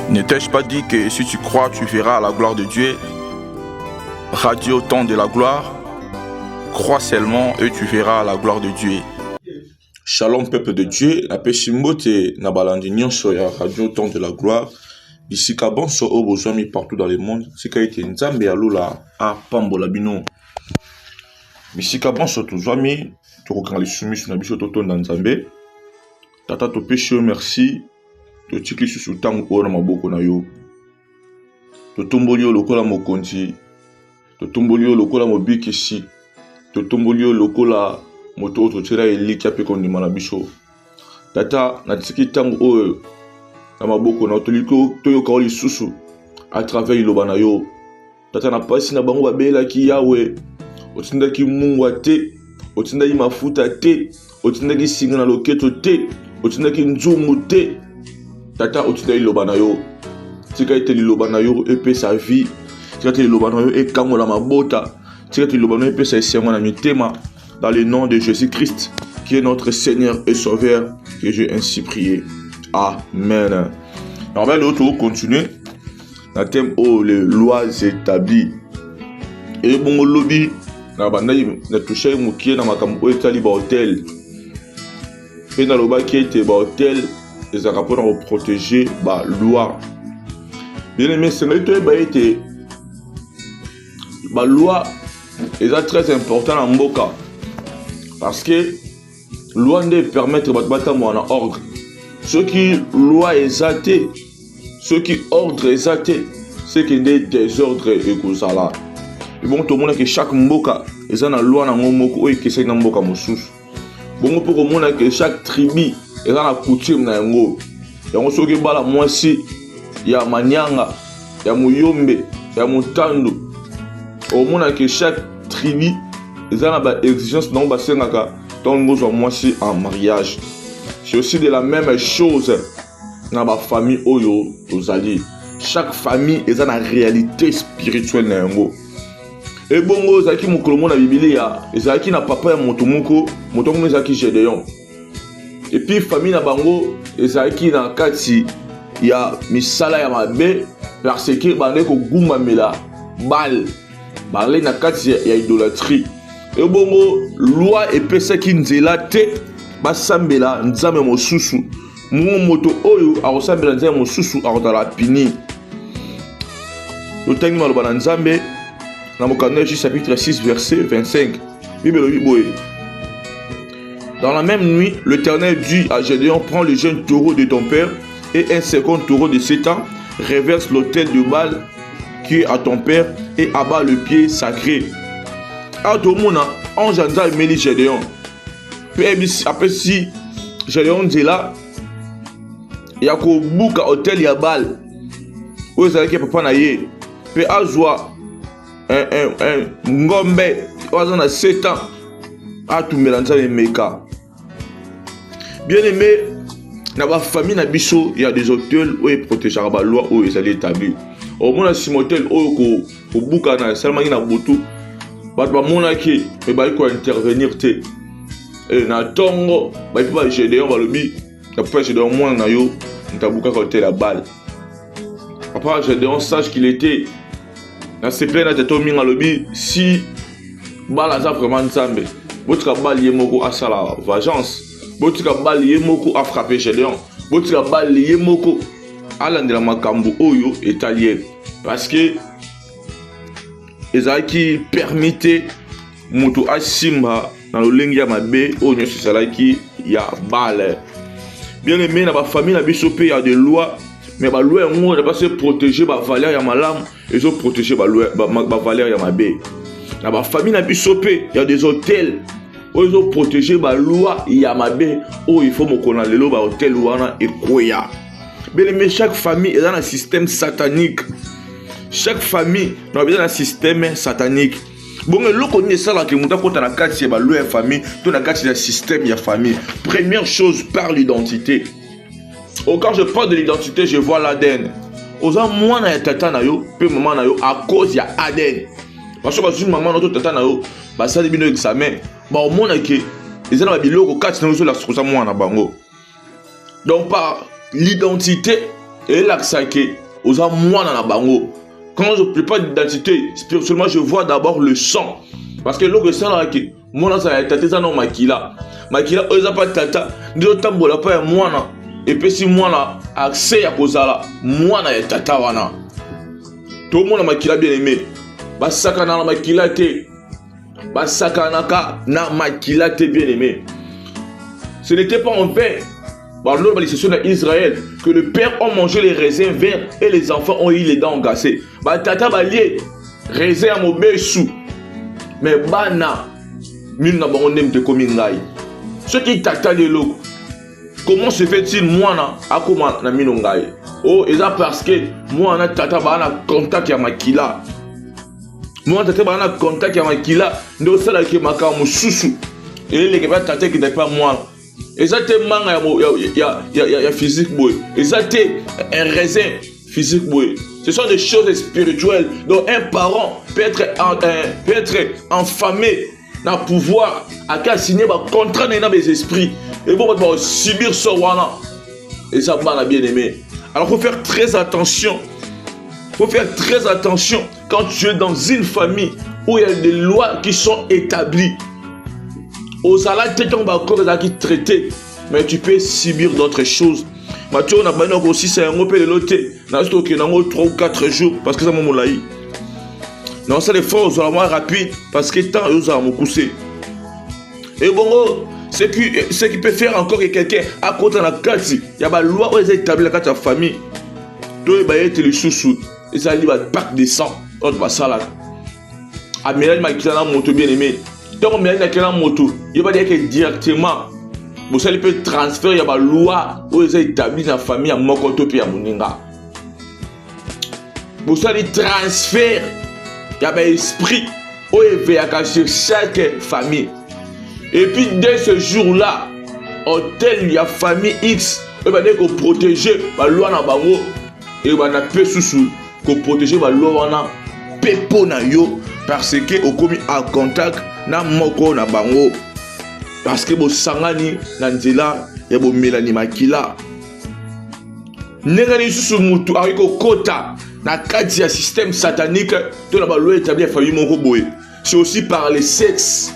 Ne t'ai-je pas dit que si tu crois, tu verras la gloire de Dieu? Radio Temps de la gloire, crois seulement et tu verras la gloire de Dieu. Shalom peuple de Dieu, la Peshimbote na balandi nyonso ya Radio Temps de la gloire. Bisika bonso o bozwami partout dans le monde. Sika ete nzambe alula a pambola bino. Bisika bonso tozwami tokokanga lisumisu na biso totonda nzambe. Tata topesi yo merci. Totiki susu tango oyo na maboko na yo. Totomboli yo lokola mokonzi. Totomboli yo lokola mobikisi. Totomboli yo lokola moto oyo totela eliki ape kondima na biso. Tata natiki tango oyo na maboko na toliko toyoka oli susu à travers iloba na yo. Tata na pasi na bango babelaki yawe. Otindaki mungwa te. Otindaki mafuta te. Otindaki singa na loketo te. Otindaki nzumu te. Tata otindaki iloba na yo. Tika ete liloba na yo epe sa vie. Tika ete liloba na yo ekangola mabota. Tika ete liloba na yo epe sa esengo na mitema. Dans le nom de Jésus-Christ, qui est notre Seigneur et Sauveur, que j'ai ainsi prié. Amen. On va continuer dans le thème les lois établies. Et bon, le lobby, na touché moukié na makambo etali ba hôtel. Et dans le bas qui était ba hôtel, les rapports pour protéger ba loi. Bien aimé, c'est notre ba été ba loi est très important en mboka. Parce que loi ne permet de battre en ordre. Ce qui loi est athée, ce qui ordre est athée, c'est qu'il y a des désordres et que ça là. Et bon, tout le monde que chaque mboka, ils ont la loi dans mon moko et que c'est dans mboka moussous. Bon, pour le monde que chaque tribu, ils ont la coutume dans ngo. Et on se dit bala moi si, il y a Manyanga, il y a Muyombe, il y a Mutandu. Au monde que chaque tribu ils ont l'exigence dans en mariage. C'est aussi de la même chose dans la famille Oyo Ozali. Chaque famille est dans la réalité spirituelle. Et bon, Zaki Mokolomo na Biblia, Zaki na papa ya Motomoko, Motomoko Zaki Gédéon. Et puis famille na Bango, Zaki na Kati, il y a Misala ya Mabe, parce que Bande ko Guma Mela, Bal, Bale na Kati ya idolâtrie. Et bon, loi et pesa qui nzela te basambela nzame mosusu mu moto oyo akosambela nzame mosusu akotala pini. Totangi maloba na nzambe na mokanda chapitre 6 verset 25. Bible boye. Dans la même nuit, l'Éternel dit à Gédéon: prends le jeune taureau de ton père et un second taureau de 7 ans, reverse l'autel de Baal qui est à ton père et abat le pied sacré. A tout le monde, on j'entends Méli Gédéon. Puis après si Gédéon dit là, il y a qu'au bout à hôtel Yabal. Où est-ce que papa n'a yé? Puis à joie un ngombe, on a 7 ans. A tout mélanger les méca. Bien aimé, dans la famille na biso, il y a des hôtels où ils protègent la loi où ils allaient établir. Au moins si motel où au bout na seulement il y a beaucoup. Batba monaki et ba ko intervenir te et na tongo ba pa Gédéon ba lobi na pa Gédéon moi na yo ntabuka ko te la balle. Papa Gédéon sache qu'il était na se plein na teto minga lobi si bala za vraiment nzambe botika balle yemoko asala vengeance botika balle yemoko a frapper Gédéon botika balle yemoko alandela makambo oyo italien parce que ezaki permettait moto asimba dans le lengia mabe onyo salaki ya bale. Bien aimé na ba famille na biso pe ya des lois mais ba loi ngo na pas se protéger ba valeur ya malam et so protéger ba loi ba valeur ya mabe. Na ba famille na biso pe ya des hôtels où so protéger ba loi ya mabe o il faut mokona lelo ba hôtel wana ekoya. Bien aimé chaque famille est dans un système satanique. Chaque famille n'a besoin d'un système satanique. Bon, le qu'on est ça là que nous avons dans la carte c'est bah la famille, dans la carte c'est un système il y a famille. Première chose par l'identité. Quand je parle de l'identité, je vois l'ADN. Aux gens moi na tata na yo, peu maman na yo à cause il y a ADN. Parce que une maman notre tata na yo, bah ça début de examen. Bah au moins que les gens la biloko carte na yo la ça moi na bango. Donc par l'identité Et là, ça que, aux moi dans la bango. Quand je ne prépare d'identité, spirituellement, je vois d'abord le sang. Parce que l'eau que ça là, moi, ça a été ça non makila. Makila, eux, ça pas tata. Deux temps, bon, là, pas moi, là. Et puis, si moi, là, accès à cause là, moi, là, tata, wana. Tout le monde a makila bien aimé. Basaka na makila te. Basaka na makila te bien aimé. Ce n'était pas en vain. Par l'organisation d'Israël, que le père a mangé les raisins verts et les enfants ont eu les dents engagées. Tata balié, raisin à mon sous. Mais bana, mille n'a pas de komingai. Ce qui tata les locaux, comment se fait-il moi à comment na minongai? Oh, et ça parce que moi na tata bana contact ya makila. Moi tata bana contact ya makila, ndo sala ki makamu susu. Et les gars tata qui n'est pas moi. Et ça te manga ya physique boy. Et ça te un raisin physique boy. Ce sont des choses spirituelles. Donc un parent peut être enfamé dans le pouvoir à signer un contrat dans les esprits. Et bon, on va subir ce wana. Et ça m'a bien aimé. Alors il faut faire très attention. Il faut faire très attention quand tu es dans une famille où il y a des lois qui sont établies. Au salaire, tu es qui traité, mais tu peux subir d'autres choses. Mathieu, on a pas aussi, c'est un peu de loté. Dans ce cas, 3 ou 4 jours, parce que ça m'a moulaï. Non, c'est les forces, on va rapide, parce que tant ils ont coussé. Et bon, ce qui peut faire encore que quelqu'un à côté de la carte, il y a une loi où ils ont établi la carte de la famille. Toi, il y a les sous-sous. Et ça, il y a un pack de sang. On va ça là. À Mélanie, il y a un moto bien aimé. Donc, on a une moto. Il va dire que directement, vous allez peut transférer, il y a une loi où ils ont établi dans la famille à Mokoto et à Mouninga. Vous allez transférer, il y a un esprit où il va cacher chaque famille. Et puis, dès ce jour-là, hôtel, il y a famille X, il va dire qu'on protège la loi dans le bango. Et il va dire qu'on protège la loi dans le pepo na yo. Parce que au commis en contact na moko na bango parce que bo sangani na nzela ya bo melani makila nengani susu mutu ariko kota na kati ya système satanique to na ba loi établi famille moko boye. C'est aussi par le sexe.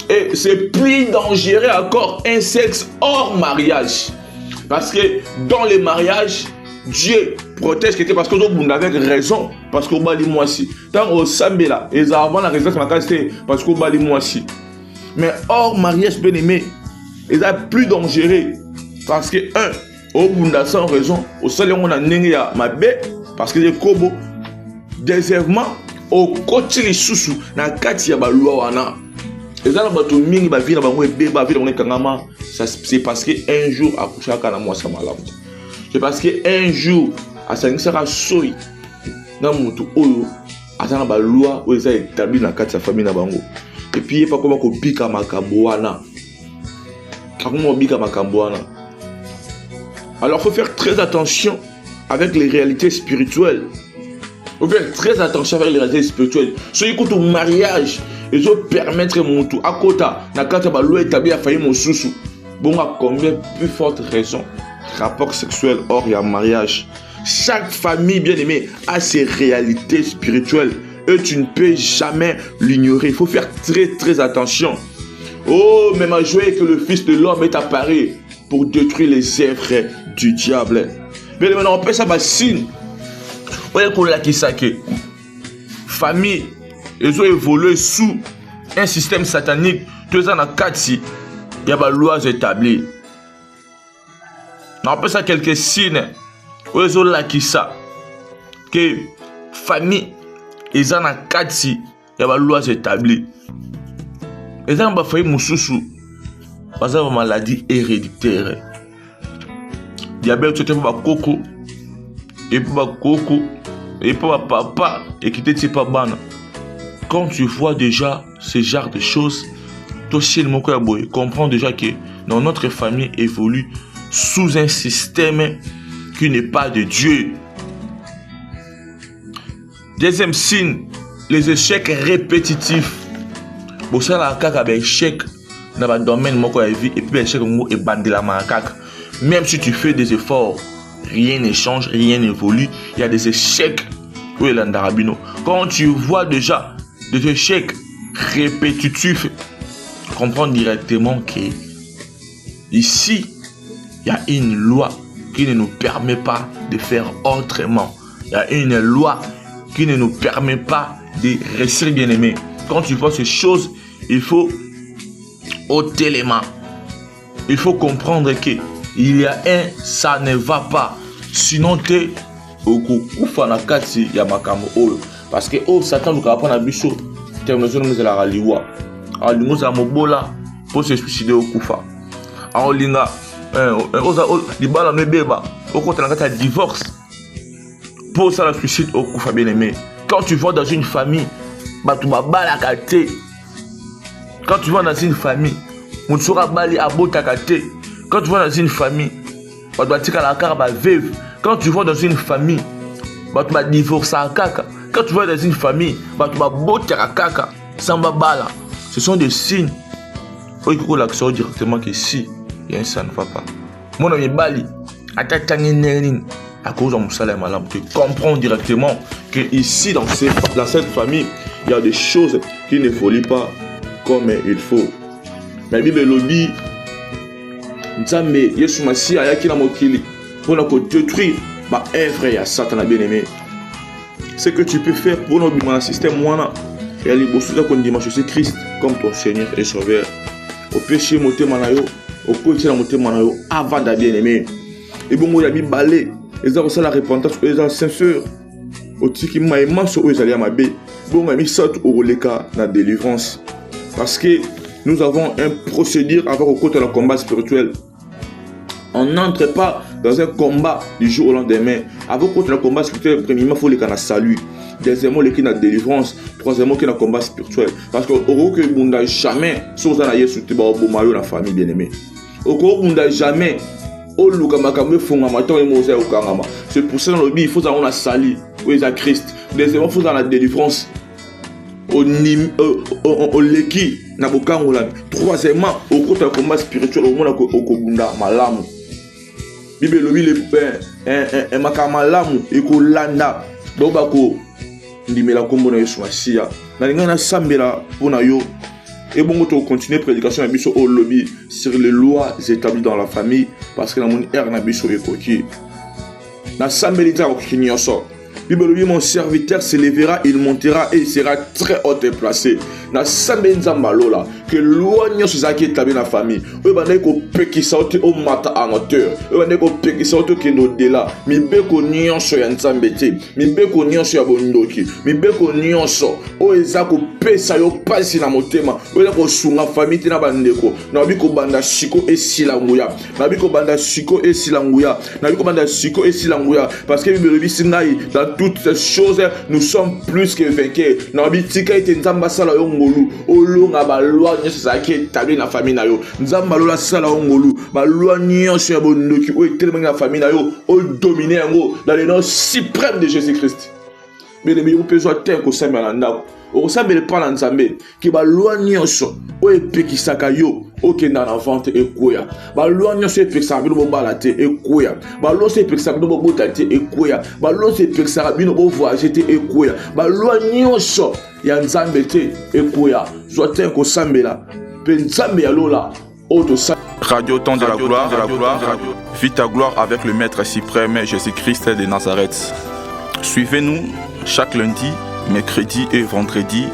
Et c'est plus dangereux encore un sexe hors mariage. Parce que dans les mariages, Dieu protège quelqu'un parce que nous avons raison. Parce qu'on va dire moi aussi. Tant au Sambela, ils avant la résidence parce qu'on va dire moi aussi. Mais hors mariage bien aimé, ils sont plus dangereux. Parce que, un, au Bunda sans raison, au salaire on a n'engagé ma bête, parce que les kobo, deuxièmement, au côté les sous-sous, na kati ya ba loi wana. Et ça, c'est parce qu'un jour, à coucher à moi, ça m'a l'air. C'est parce qu'un jour, à ça sera soy dans mon tout oyo, à ça la loi où ils ont établi dans quatre famille na bango. Et puis pas comment qu'on bika makamboana. Comment bika makamboana. Alors faut faire très attention avec les réalités spirituelles. Faut faire très attention avec les réalités spirituelles. Ceux qui écoutent au mariage, ils vont permettre mon tout à côté na quatre ba loi établie à faillir mon sous. Bon à combien plus forte raison. Rapport sexuel hors et en mariage. Chaque famille bien aimée a ses réalités spirituelles et tu ne peux jamais l'ignorer. Il faut faire très très attention. Oh, même à jouer que le Fils de l'homme est apparu pour détruire les œuvres du diable. Mais maintenant on peut ça signe. Voyez qu'on l'a qui ça que famille, ils ont évolué sous un système satanique. Tous en a quatre il y a des lois établies. On peut ça quelques signes. Où ils ont là qui ça que famille ils en a quatre il y a des lois établies. Ils ont pas fait moussoussou parce que maladie héréditaire. Diabète c'était pour coco et pour coco et pour papa et qui t'était pas ban. Quand tu vois déjà ce genre de choses, toi chez le moko boy comprends déjà que dans notre famille évolue sous un système qui n'est pas de Dieu. Deuxième signe, les échecs répétitifs. Bon, ça la caca ben échec dans le domaine de la vie et puis échec est bandé la macaque. Même si tu fais des efforts rien ne change, rien n'évolue. Il y a des échecs. Oui, l'andarabino. Quand tu vois déjà des échecs répétitifs, comprends directement que ici, il y a une loi qui ne nous permet pas de faire autrement. Il y a une loi qui ne nous permet pas de rester bien-aimés. Quand tu vois ces choses, il faut ôter les mains. Il faut comprendre que il y a ça ne va pas. Sinon, tu okufa na kati ya makambo oyo. Parce que Satan nous apprend à biso. Terminaison nous la raliwa. Alingo za mobola pour se suicider okufa. Alinga libala mebeba okota na kati ya divorce. Pour ça, le suicide au Koufa bien-aimé. Quand tu vas dans une famille, quand tu vas dans une famille, on sera bali à botakate. Quand tu vas dans une famille, on doit tirer la carte à veuve. Quand tu vas dans une famille, tu vas divorcer à kaka. Quand tu vas dans une famille, tu vas botter à kaka. Samba bala. Ce sont des signes. Il faut que l'action directement que si, ça ne va pas. Mon ami Bali, attaque à cause de mon salaire malam, tu comprends directement que ici dans cette famille, il y a des choses qui ne folient pas comme il faut. Mais Bible lobby, Nzambe Yesu Masia ayaki na mokili pour nous détruire ba œuvre ya Satan bien-aimé. Ce que tu peux faire pour nous dans le système wana et aller bosser qu'on dit Jésus Christ comme ton Seigneur et Sauveur. Au péché moté manayo, au péché na moté manayo avant de bien-aimé. Et bon moi yabi balé. Et ça aussi la repentance, et ça sincère. Au tiki maïma so eux allaient à ma baie. Bon m'a mis ça au leka na délivrance. Parce que nous avons un procédure avec au côté de la combat spirituel. On n'entre pas dans un combat du jour au lendemain. Avec au côté de la combat spirituel, premièrement il faut les canaux salut. Deuxièmement les qui na délivrance. Troisièmement qui na combat spirituel. Parce que au que bunda jamais sur ça na yesu te ba au mayo la famille bien aimée. Au que bunda jamais. C'est pour ça qu'il faut avoir la salie, à Christ. Deuxièmement, il faut avoir la délivrance. Troisièmement, au côté du combat spirituel, au monde okobunda malamu. Bible lobi le pain, makamalamu ekolanda. Donc bako ndimela kombo na Yesu Masia. Na lingana sambela pona yo. Et bon, on continue la prédication au lobby sur les lois établies dans la famille parce que la mon air n'a biso est coquille. Na sambelita au kinyoso. Bible mon serviteur s'élèvera, il montera et il sera très haut et placé. Na sambenza malola que loigno se zaki établi dans la famille. Eux bandé ko peki sauté au mata en hauteur. Eux bandé ko peki sauté que no dela. Mi beko nyonso ya nzambete. Mi beko nyonso ya bondoki. Mi beko nyonso o ezako pesa yo pasi na motema. Eux ko sunga famille na bandeko. Na biko banda siko et silanguya. Na biko banda siko et silanguya. Na biko banda siko et silanguya parce que Bible bisingai dans toutes ces choses nous sommes plus que vainqueurs. Na bitika ite nzamba sala yo ngolu olonga ba loi nyonso zaki établi na famille na yo. Nzamba lola sala yo ngolu ba loi nyonso ya bondoki o etelema na famille na yo o dominer yango dans le nom suprême de Jésus-Christ. Mais les meilleurs besoin tant ko samba na ndako. O samba le parle nzambe ki ba loi nyonso o epekisaka yo okenda na vente ekoya. Ba loi nyonso epekisaka bino bobala te ekoya. Ba loi nyonso epekisaka bino bobota te ekoya. Ba loi nyonso epekisaka bino bovoyager te ekoya. Ba loi nyonso ya nzambe te ekoya. Zoten ko sambela pe nzambe ya lola auto Radio Temps de la gloire, vis ta gloire avec le Maître suprême Jésus-Christ de Nazareth. Suivez-nous chaque lundi, mercredi et vendredi